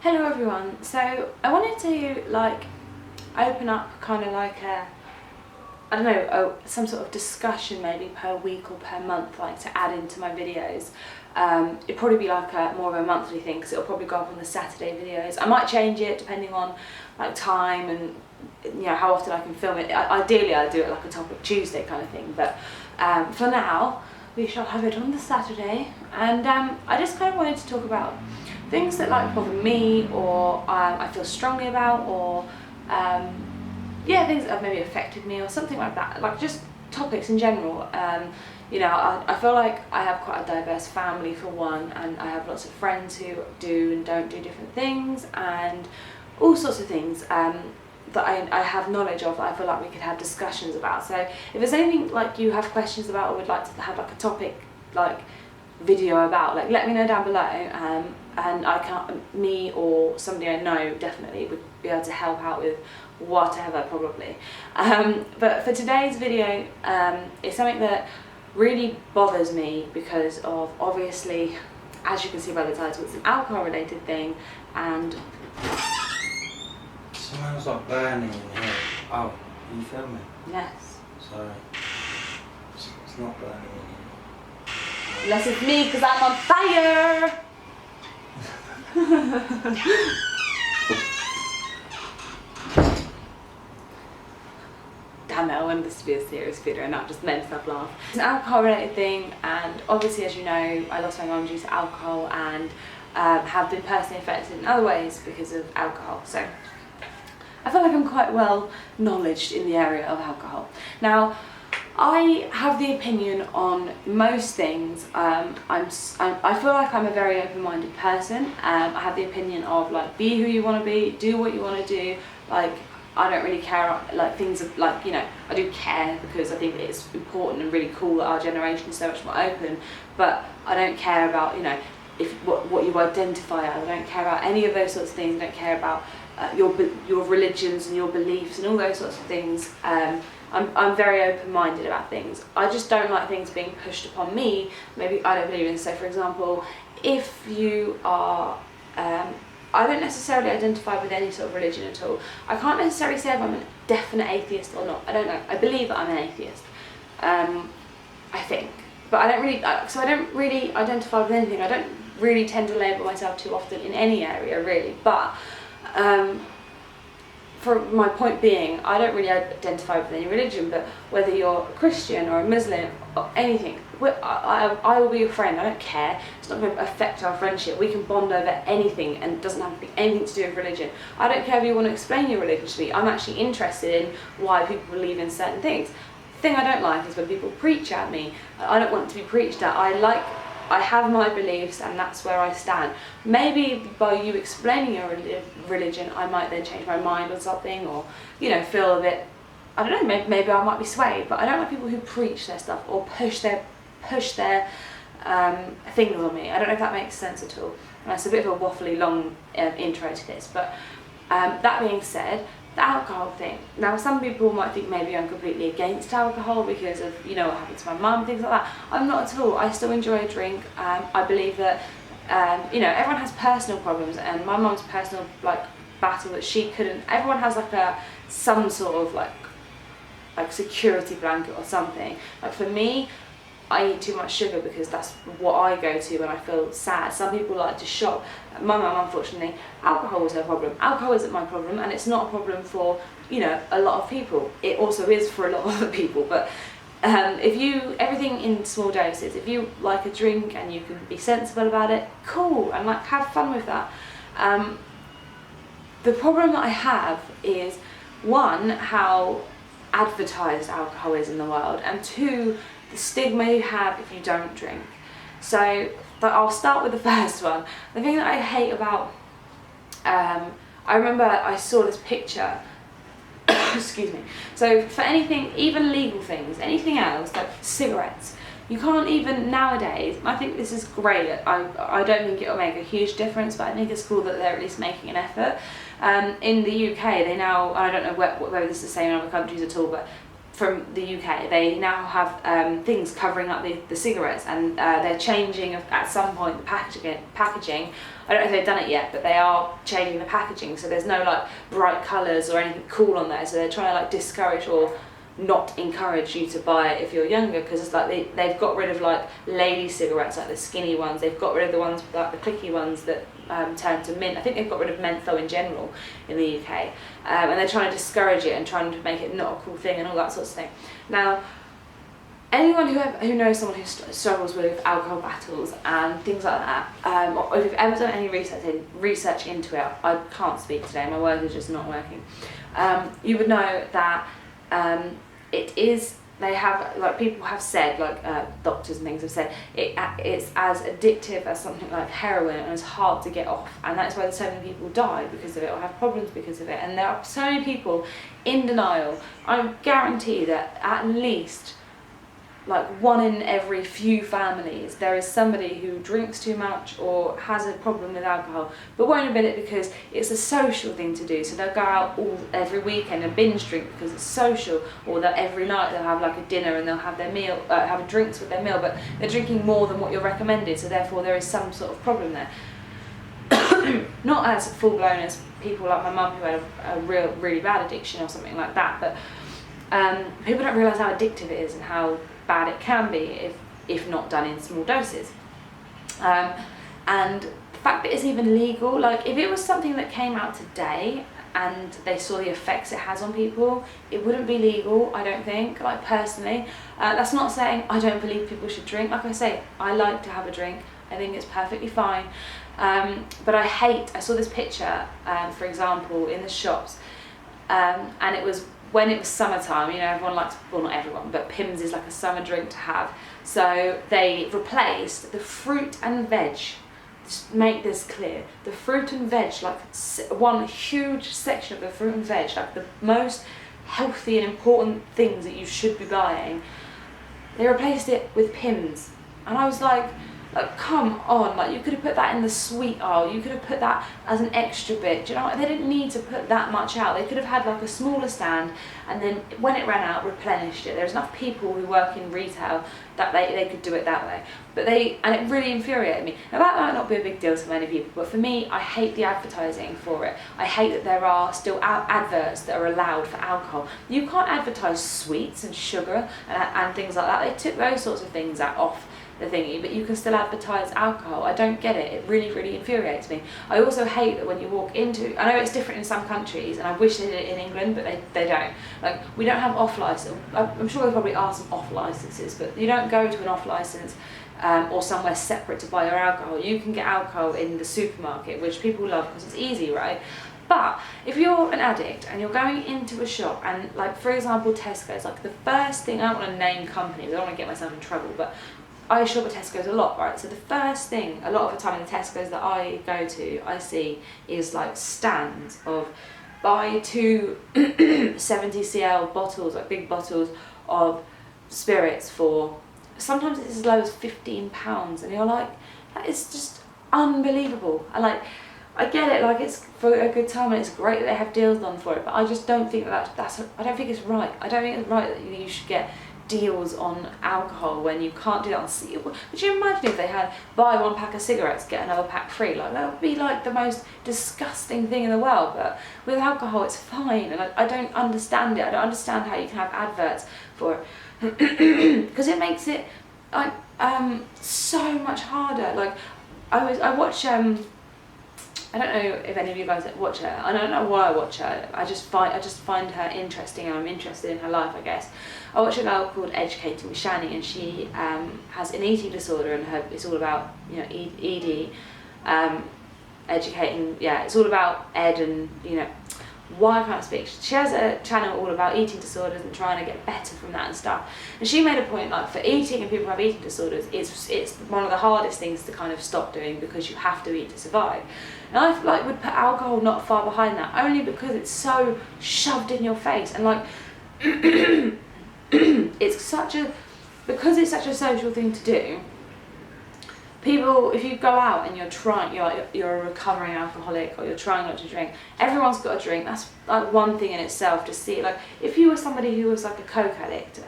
Hello everyone. So I wanted to open up kind of like I don't know, some sort of discussion maybe per week or per month, like to add into my videos. It'd probably be like more of a monthly thing because it'll probably go up on the Saturday videos. I might change it depending on like time and how often I can film it. Ideally I do it like a Topic Tuesday kind of thing, but for now we shall have it on the Saturday. And I just kind of wanted to talk about things that like bother me or I feel strongly about, or things that have maybe affected me or something like that, like just topics in general. I feel like I have quite a diverse family for one, and I have lots of friends who do and don't do different things and all sorts of things that I have knowledge of that I feel like we could have discussions about. So if there's anything like you have questions about or would like to have like a topic like video about, like let me know down below, and me or somebody I know definitely would be able to help out with whatever, probably. But for today's video, it's something that really bothers me because of, obviously, as you can see by the title, it's an alcohol related thing. And it smells like burning in here. Oh, are you filming? yes, Sorry. It's not burning in here. unless it's me because I'm on fire. Damn it, I wanted this to be a serious video and not just make myself laugh. It's an alcohol related thing, and obviously, as you know, I lost my mum due to alcohol and have been personally affected in other ways because of alcohol. So I feel like I'm quite well knowledged in the area of alcohol. Now, I have the opinion on most things. I feel like I'm a very open-minded person. I have the opinion of like, be who you want to be, do what you want to do. Like, I don't really care, like things are, like, I do care because I think it's important and really cool that our generation is so much more open, but I don't care about, if what you identify as. I don't care about any of those sorts of things. I don't care about your religions and your beliefs and all those sorts of things. I'm very open-minded about things. I just don't like things being pushed upon me. Maybe I don't believe in. So for example, if you are, I don't necessarily identify with any sort of religion at all. I can't necessarily say if I'm a definite atheist or not. I don't know. I believe that I'm an atheist. I think. But I don't really identify with anything. I don't really tend to label myself too often in any area, really. But for my point being, I don't really identify with any religion, but whether you're a Christian or a Muslim or anything, I will be your friend. I don't care. It's not going to affect our friendship. We can bond over anything, and it doesn't have to be anything to do with religion. I don't care if you want to explain your religion to me. I'm actually interested in why people believe in certain things. The thing I don't like is when people preach at me. I don't want to be preached at. I have my beliefs, and that's where I stand. Maybe by you explaining your religion, I might then change my mind on something, or feel a bit, I don't know, maybe I might be swayed. But I don't like people who preach their stuff or push their things on me. I don't know if that makes sense at all. And that's a bit of a waffly long intro to this. But that being said, the alcohol thing. Now, some people might think maybe I'm completely against alcohol because of what happened to my mum, things like that. I'm not at all. I still enjoy a drink. I believe that everyone has personal problems, and my mum's personal battle that she couldn't. Everyone has some sort of like security blanket or something. Like for me, I eat too much sugar because that's what I go to when I feel sad. Some people like to shop. My mum, unfortunately, alcohol was her problem. Alcohol isn't my problem, and it's not a problem for a lot of people. It also is for a lot of other people. But everything in small doses. If you like a drink and you can be sensible about it, cool, and have fun with that. The problem that I have is, one, how advertised alcohol is in the world, and two, the stigma you have if you don't drink. So, but I'll start with the first one. The thing that I hate about, I remember I saw this picture, excuse me, so for anything, even legal things, anything else, like cigarettes, you can't even nowadays, I think this is great, I don't think it'll make a huge difference, but I think it's cool that they're at least making an effort. In the UK, they now, I don't know whether this is the same in other countries at all, but from the UK, they now have things covering up the cigarettes, and they're changing at some point the packaging. I don't know if they've done it yet, but they are changing the packaging, so there's no like bright colours or anything cool on there, so they're trying to like discourage or not encourage you to buy it if you're younger, because it's like they've got rid of like lady cigarettes, like the skinny ones. They've got rid of the ones like the clicky ones that turn to mint. I think they've got rid of menthol in general in the UK, and they're trying to discourage it and trying to make it not a cool thing and all that sort of thing. Now, anyone who knows someone who struggles with alcohol battles and things like that, or if you've ever done any research into it, I can't speak today, my words are just not working, you would know that it is, they have, like people have said, like doctors and things have said, it's as addictive as something like heroin, and it's hard to get off, and that's why so many people die because of it or have problems because of it. And there are so many people in denial. I guarantee that at least like 1 in every few families there is somebody who drinks too much or has a problem with alcohol, but won't admit it because it's a social thing to do. So they'll go out every weekend and binge drink because it's social, or that every night they'll have like a dinner and they'll have their meal, have drinks with their meal, but they're drinking more than what you're recommended, so therefore there is some sort of problem there. Not as full blown as people like my mum who had a really bad addiction or something like that, but people don't realise how addictive it is and how bad it can be if not done in small doses. And the fact that it's even legal, like if it was something that came out today and they saw the effects it has on people, it wouldn't be legal, I don't think, like personally. That's not saying I don't believe people should drink. Like I say, I like to have a drink, I think it's perfectly fine. But I saw this picture, for example, in the shops, and it was when it was summertime. You know, everyone likes, well not everyone, but Pimm's is like a summer drink to have. So they replaced the fruit and veg, just make this clear, the fruit and veg, like one huge section of the fruit and veg, like the most healthy and important things that you should be buying, they replaced it with Pimm's. And I was like, come on, like you could have put that in the sweet aisle, you could have put that as an extra bit, do you know what? They didn't need to put that much out. They could have had like a smaller stand, and then when it ran out, replenished it. There's enough people who work in retail that they could do it that way. But and it really infuriated me. Now that might not be a big deal to many people, but for me, I hate the advertising for it. I hate that there are still adverts that are allowed for alcohol. You can't advertise sweets and sugar and things like that. They took those sorts of things off the thingy, but you can still advertise alcohol. I don't get it. It really, really infuriates me. I also hate that when you walk into, I know it's different in some countries, and I wish they did it in England, but they don't. Like, we don't have off license. I'm sure there probably are some off licenses, but you don't go to an off license or somewhere separate to buy your alcohol. You can get alcohol in the supermarket, which people love because it's easy, right? But if you're an addict and you're going into a shop, and like for example Tesco's, like the first thing, I don't want to name companies, I don't want to get myself in trouble, but I shop at Tesco's a lot, right? So the first thing, a lot of the time in the Tesco's that I go to, I see is like stands of buy 2 70cl bottles, like big bottles of spirits for, sometimes it's as low as £15, and you're like, that is just unbelievable. And like, I get it, like it's for a good time and it's great that they have deals on for it, but I just don't think I don't think it's right. I don't think it's right that you should get deals on alcohol when you can't do that on. Would you imagine if they had buy 1 pack of cigarettes, get another pack free? Like that would be like the most disgusting thing in the world. But with alcohol it's fine, and I don't understand it. I don't understand how you can have adverts for it because it makes it like so much harder. Like I watch I don't know if any of you guys watch her. I don't know why I watch her. I just find her interesting, and I'm interested in her life, I guess. I watch a girl called Educating with Shani, and she has an eating disorder, and it's all about, you know, ED, educating. Yeah, it's all about Ed, and you know, why I can't speak. She has a channel all about eating disorders and trying to get better from that and stuff. And she made a point, like for eating and people who have eating disorders, it's one of the hardest things to kind of stop doing because you have to eat to survive. And I like would put alcohol not far behind that, only because it's so shoved in your face, and like it's such a social thing to do. people, if you go out and you're a recovering alcoholic or you're trying not to drink, everyone's got a drink. That's like one thing in itself to see. Like if you were somebody who was like a coke addict,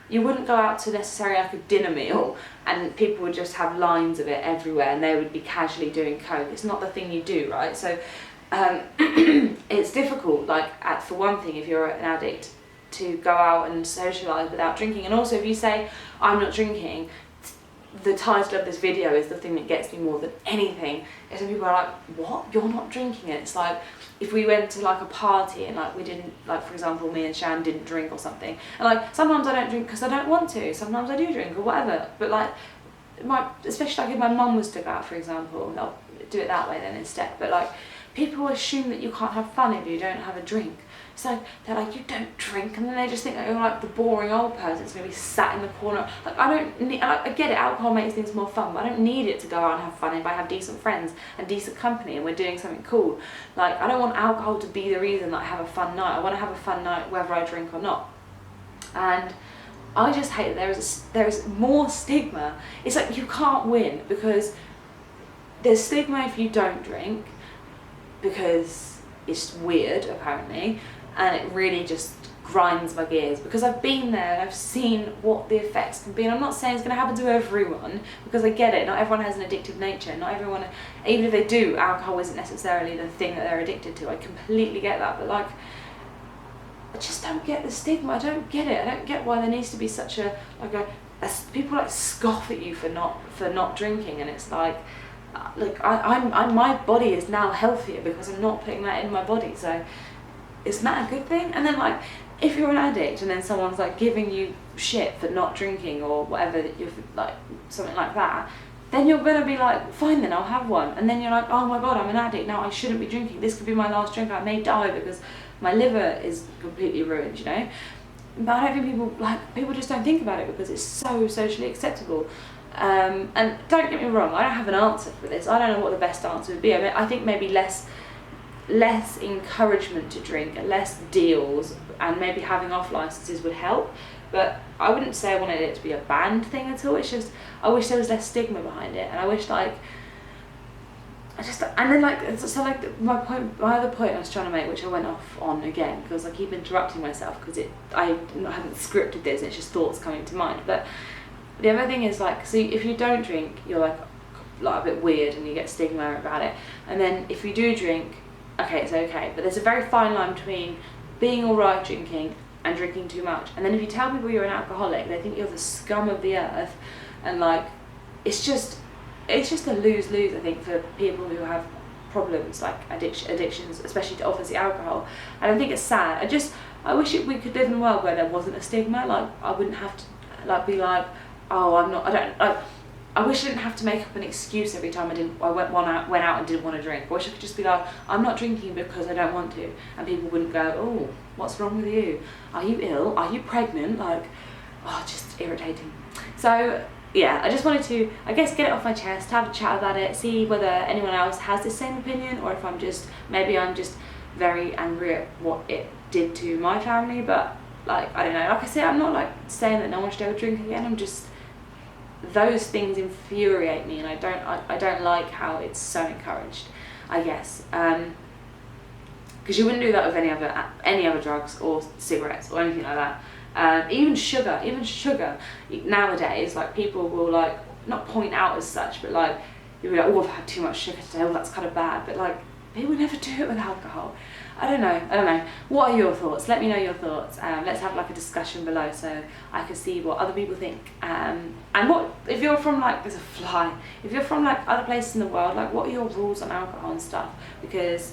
you wouldn't go out to necessarily like a dinner meal and people would just have lines of it everywhere and they would be casually doing coke. It's not the thing you do, right? So it's difficult, like for one thing, if you're an addict, to go out and socialise without drinking. And also if you say, I'm not drinking, the title of this video is the thing that gets me more than anything. Is when people are like, what? You're not drinking it? It's like, if we went to like a party and like we didn't, like for example me and Shan didn't drink or something, and like sometimes I don't drink because I don't want to, sometimes I do drink or whatever, but like especially like if my mum was to go out, for example, I'll do it that way then instead. But like people assume that you can't have fun if you don't have a drink. So they're like, you don't drink, and then they just think that you're like the boring old person that's going to be sat in the corner. Like I don't need, I get it, alcohol makes things more fun, but I don't need it to go out and have fun if I have decent friends and decent company and we're doing something cool. Like I don't want alcohol to be the reason that I have a fun night. I want to have a fun night whether I drink or not. And I just hate that there is more stigma. It's like you can't win, because there's stigma if you don't drink, because it's weird apparently. And it really just grinds my gears, because I've been there and I've seen what the effects can be. And I'm not saying it's going to happen to everyone, because I get it, not everyone has an addictive nature, not everyone, even if they do, alcohol isn't necessarily the thing that they're addicted to. I completely get that, but like, I just don't get the stigma. I don't get it. I don't get why there needs to be such a people like scoff at you for not drinking, and it's like I'm my body is now healthier because I'm not putting that in my body. So isn't that a good thing? And then like if you're an addict and then someone's like giving you shit for not drinking or whatever, you're like something like that, then you're gonna be like, fine then, I'll have one. And then you're like, oh my god, I'm an addict now, I shouldn't be drinking, this could be my last drink, I may die because my liver is completely ruined, you know. But I don't think people just don't think about it because it's so socially acceptable. And don't get me wrong, I don't have an answer for this. I don't know what the best answer would be. I mean, I think maybe less encouragement to drink and less deals, and maybe having off licenses would help. But I wouldn't say I wanted it to be a banned thing at all. It's just I wish there was less stigma behind it, and I wish my other point I was trying to make, which I went off on again because I keep interrupting myself because I haven't scripted this, it's just thoughts coming to mind. But the other thing is like, see, if you don't drink, you're like a bit weird and you get stigma about it. And then if you do drink, okay, it's okay. But there's a very fine line between being alright drinking and drinking too much. And then if you tell people you're an alcoholic, they think you're the scum of the earth. And like, it's just a lose-lose, I think, for people who have problems like addictions, especially to obviously alcohol. And I think it's sad. I wish we could live in a world where there wasn't a stigma. Like I wouldn't have to be like, oh, I wish I didn't have to make up an excuse every time I went out and didn't want to drink. I wish I could just be like, I'm not drinking because I don't want to, and people wouldn't go, oh, what's wrong with you? Are you ill? Are you pregnant? Like, oh, just irritating. So yeah, I just wanted to, I guess, get it off my chest, have a chat about it, see whether anyone else has the same opinion, or if I'm just very angry at what it did to my family. But like, I don't know, like I said, I'm not like saying that no one should ever drink again. I'm just, those things infuriate me, and I don't like how it's so encouraged, I guess, because you wouldn't do that with any other drugs or cigarettes or anything like that. Even sugar nowadays, like people will like not point out as such, but like you'll be like, oh, I've had too much sugar today, oh, that's kind of bad. But like people never do it with alcohol. I don't know. What are your thoughts? Let me know your thoughts. Let's have like a discussion below so I can see what other people think. And what, if you're from like, there's a fly, if you're from like other places in the world, like what are your rules on alcohol and stuff? Because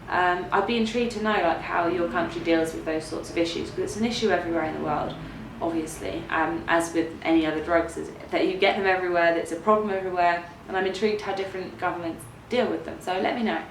I'd be intrigued to know like how your country deals with those sorts of issues, because it's an issue everywhere in the world, obviously, as with any other drugs, is that you get them everywhere, that it's a problem everywhere, and I'm intrigued how different governments deal with them. So let me know.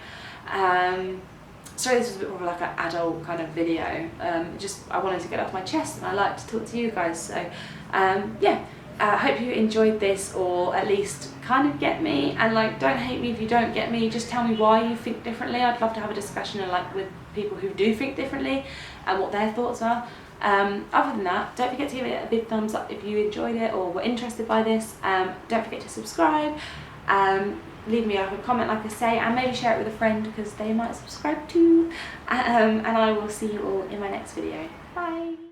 Sorry, this was a bit more like an adult kind of video. I wanted to get off my chest, and I like to talk to you guys. So yeah, I hope you enjoyed this, or at least kind of get me. And like, don't hate me if you don't get me. Just tell me why you think differently. I'd love to have a discussion with people who do think differently and what their thoughts are. Other than that, don't forget to give it a big thumbs up if you enjoyed it or were interested by this. Don't forget to subscribe. Leave me a comment, like I say, and maybe share it with a friend because they might subscribe too. And I will see you all in my next video. Bye!